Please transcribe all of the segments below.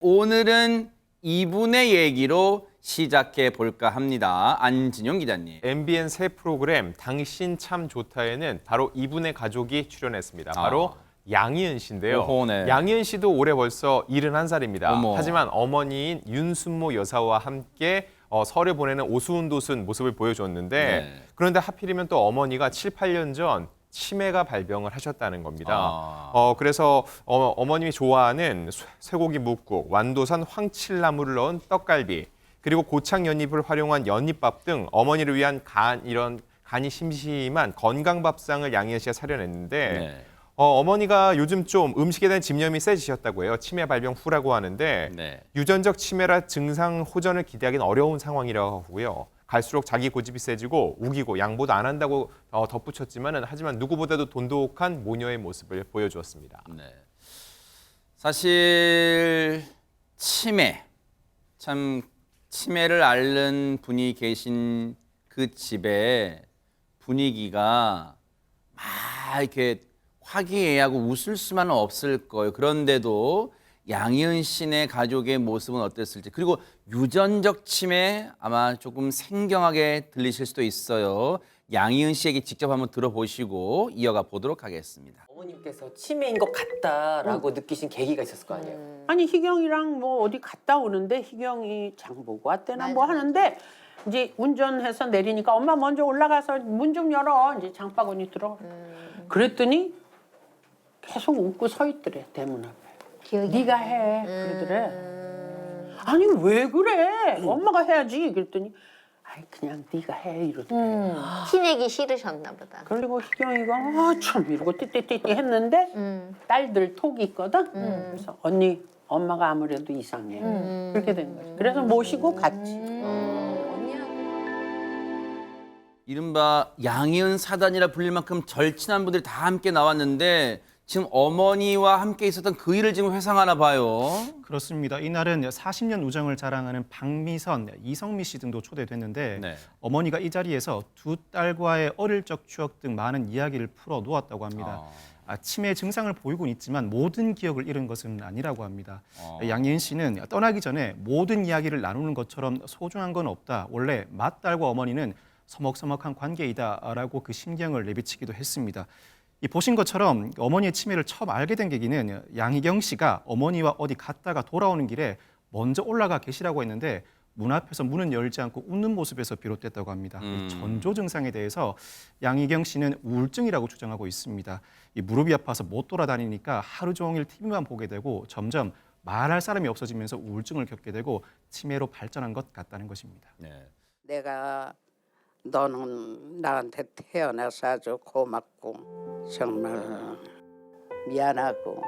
오늘은 이분의 얘기로 시작해 볼까 합니다. 안진용 기자님. MBN 새 프로그램 당신 참 좋다에는 바로 이분의 가족이 출연했습니다. 바로 양희은 씨인데요. 오호, 네. 양희은 씨도 올해 벌써 71살입니다. 어머. 하지만 어머니인 윤순모 여사와 함께 설을 보내는 오순도순 모습을 보여줬는데 네. 그런데 하필이면 또 어머니가 7, 8년 전 치매가 발병을 하셨다는 겁니다. 그래서 어머님이 좋아하는 쇠고기 묵국, 완도산 황칠나물을 넣은 떡갈비, 그리고 고창 연잎을 활용한 연잎밥 등 어머니를 위한 간이 심심한 건강밥상을 양희은 씨가 차려냈는데 네. 어머니가 요즘 좀 음식에 대한 집념이 세지셨다고 해요. 치매 발병 후라고 하는데 네. 유전적 치매라 증상 호전을 기대하기는 어려운 상황이라고 하고요. 갈수록 자기 고집이 세지고 우기고 양보도 안 한다고 덧붙였지만은 하지만 누구보다도 돈독한 모녀의 모습을 보여주었습니다. 네. 사실 치매를 앓는 분이 계신 그 집에 분위기가 막 이렇게 화기애애하고 웃을 수만은 없을 거예요. 그런데도 양희은 씨네 가족의 모습은 어땠을지, 그리고 유전적 치매 아마 조금 생경하게 들리실 수도 있어요. 양희은 씨에게 직접 한번 들어보시고 이어가 보도록 하겠습니다. 어머님께서 치매인 것 같다라고 느끼신 계기가 있었을 거 아니에요? 아니 희경이랑 뭐 어디 갔다 오는데 희경이 장 보고 왔대나 뭐 하는데 이제 운전해서 내리니까 엄마 먼저 올라가서 문 좀 열어, 이제 장바구니 들어. 그랬더니 계속 웃고 서 있더래, 대문 앞에. 네가 해 그러더래. 아니 왜 그래? 엄마가 해야지. 그랬더니 아이 그냥 네가 해 이러더래. 티내기 싫으셨나 보다. 그리고 희경이가 참 이러고 띠띠띠띠 했는데 딸들 톡이 있거든. 그래서 언니 엄마가 아무래도 이상해. 그렇게 된 거지. 그래서 모시고 갔지. 이른바 양희은 사단이라 불릴 만큼 절친한 분들이 다 함께 나왔는데 지금 어머니와 함께 있었던 그 일을 지금 회상하나 봐요. 그렇습니다. 이날은 40년 우정을 자랑하는 박미선, 이성미 씨 등도 초대됐는데 네. 어머니가 이 자리에서 두 딸과의 어릴 적 추억 등 많은 이야기를 풀어 놓았다고 합니다. 치매 증상을 보이고는 있지만 모든 기억을 잃은 것은 아니라고 합니다. 양희은 씨는 떠나기 전에 모든 이야기를 나누는 것처럼 소중한 건 없다. 원래 맏딸과 어머니는 서먹서먹한 관계이다라고 그 심경을 내비치기도 했습니다. 보신 것처럼 어머니의 치매를 처음 알게 된 계기는 양희경 씨가 어머니와 어디 갔다가 돌아오는 길에 먼저 올라가 계시라고 했는데 문 앞에서 문은 열지 않고 웃는 모습에서 비롯됐다고 합니다. 이 전조 증상에 대해서 양희경 씨는 우울증이라고 주장하고 있습니다. 이 무릎이 아파서 못 돌아다니니까 하루 종일 TV만 보게 되고 점점 말할 사람이 없어지면서 우울증을 겪게 되고 치매로 발전한 것 같다는 것입니다. 네. 내가 너는 나한테 태어나서 아주 고맙고 정말 미안하고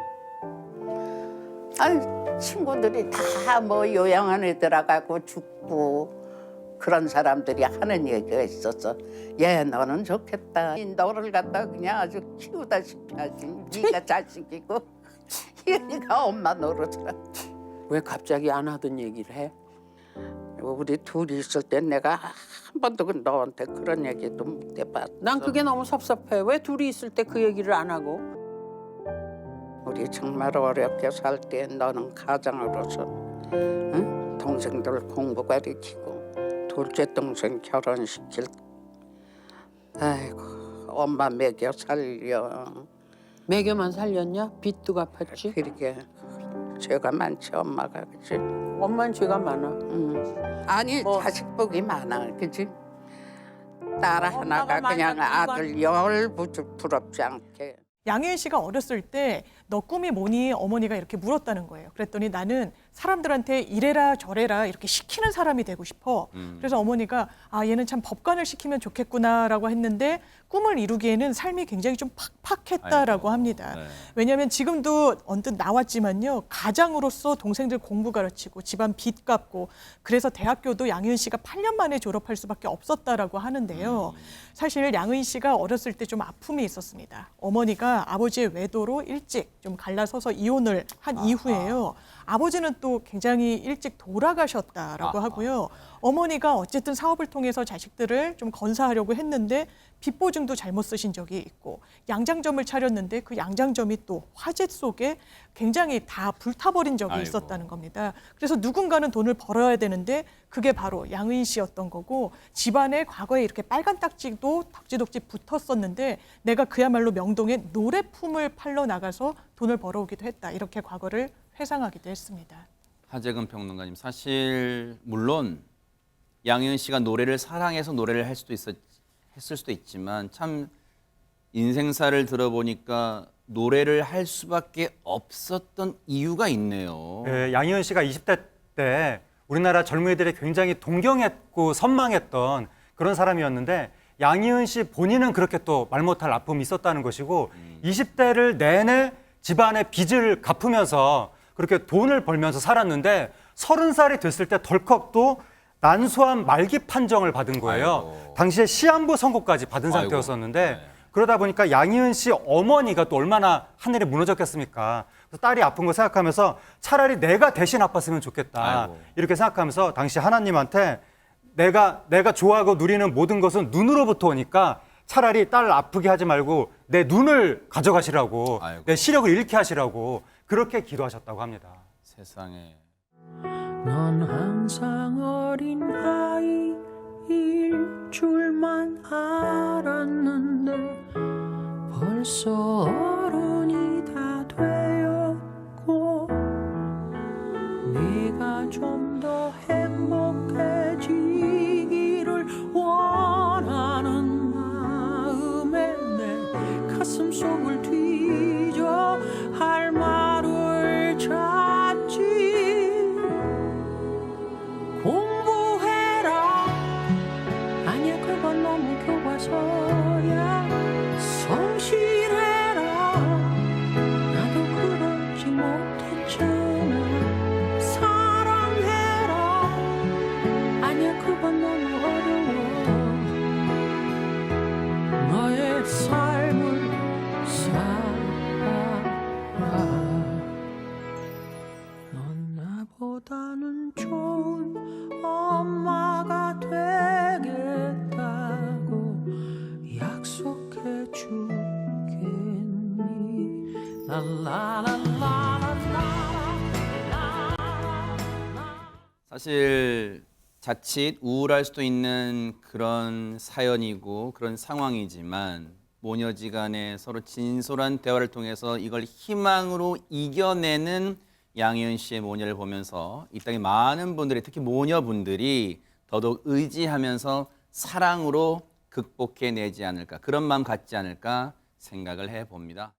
친구들이 다 뭐 요양원에 들어가고 죽고 그런 사람들이 하는 얘기가 있었어. 얘 너는 좋겠다. 너를 갖다 그냥 아주 키우다시피 하지. 네가 자식이고 얘가 엄마 노릇이라. 왜 갑자기 안 하던 얘기를 해? 우리 둘이 있을 때 내가 한 번도 너한테 그런 얘기도 못 해봤어. 난 그게 너무 섭섭해. 왜 둘이 있을 때 그 얘기를 안 하고? 우리 정말 어렵게 살 때 너는 가장으로서 응? 동생들 공부 가르치고 둘째 동생 결혼시킬 아이고 엄마 먹여 살려. 매겨만 살렸냐? 빚도 갚았지? 그렇게 죄가 많지 엄마가 그치? 엄마는 죄가 많아. 아니 뭐. 자식 복이 많아 그치? 딸 하나가 엄마가 그냥 만약 아들 열 부럽지 않게. 양희은 씨가 어렸을 때 너 꿈이 뭐니? 어머니가 이렇게 물었다는 거예요. 그랬더니 나는 사람들한테 이래라 저래라 이렇게 시키는 사람이 되고 싶어. 그래서 어머니가 얘는 참 법관을 시키면 좋겠구나라고 했는데 꿈을 이루기에는 삶이 굉장히 좀 팍팍했다라고 합니다. 네. 왜냐하면 지금도 언뜻 나왔지만요. 가장으로서 동생들 공부 가르치고 집안 빚 갚고 그래서 대학교도 양희은 씨가 8년 만에 졸업할 수밖에 없었다라고 하는데요. 사실 양희은 씨가 어렸을 때 좀 아픔이 있었습니다. 어머니가 아버지의 외도로 일찍 좀 갈라서서 이혼을 한 이후에요. 아버지는 또 굉장히 일찍 돌아가셨다라고 하고요. 어머니가 어쨌든 사업을 통해서 자식들을 좀 건사하려고 했는데 빚보증도 잘못 쓰신 적이 있고 양장점을 차렸는데 그 양장점이 또 화재 속에 굉장히 다 불타버린 적이 아이고. 있었다는 겁니다. 그래서 누군가는 돈을 벌어야 되는데 그게 바로 양의인 씨였던 거고 집안에 과거에 이렇게 빨간 딱지도 덕지덕지 붙었었는데 내가 그야말로 명동에 노래품을 팔러 나가서 돈을 벌어오기도 했다. 이렇게 과거를 회상하기도 했습니다. 하재근 평론가님, 사실 물론 양희은 씨가 노래를 사랑해서 노래를 했을 수도 있지만 참 인생사를 들어보니까 노래를 할 수밖에 없었던 이유가 있네요. 네, 양희은 씨가 20대 때 우리나라 젊은이들이 굉장히 동경했고 선망했던 그런 사람이었는데 양희은 씨 본인은 그렇게 또 말 못할 아픔이 있었다는 것이고 20대를 내내 집안의 빚을 갚으면서 그렇게 돈을 벌면서 살았는데 30살이 됐을 때 덜컥 또 난소암 말기 판정을 받은 거예요. 아이고. 당시에 시한부 선고까지 받은 아이고. 상태였었는데 네. 그러다 보니까 양희은 씨 어머니가 또 얼마나 하늘이 무너졌겠습니까? 그래서 딸이 아픈 거 생각하면서 차라리 내가 대신 아팠으면 좋겠다. 아이고. 이렇게 생각하면서 당시 하나님한테 내가 좋아하고 누리는 모든 것은 눈으로부터 오니까 차라리 딸 아프게 하지 말고 내 눈을 가져가시라고 아이고. 내 시력을 잃게 하시라고 그렇게 기도하셨다고 합니다. 세상에. 넌 항상 어린 아이일 줄만 알았는데 벌써 어른이 다 되었고 네가 좀 더 행복해지기를 원하는 마음에 내 가슴 속을 뒤져 할 말을 찾지. 공부해라 아니야 그건 너무 교과서야. 성실해라 나도 그러지 못했잖아. 사랑해라 아니야 그건 너무 어려워. 너의 삶을 살아라. 넌 나보다는 좋은 엄마가 되겠다고 약속해 주겠니. 사실 자칫 우울할 수도 있는 그런 사연이고 그런 상황이지만 모녀지간에 서로 진솔한 대화를 통해서 이걸 희망으로 이겨내는 양희은 씨의 모녀를 보면서 이 땅의 많은 분들이, 특히 모녀분들이 더더욱 의지하면서 사랑으로 극복해내지 않을까, 그런 마음 갖지 않을까 생각을 해봅니다.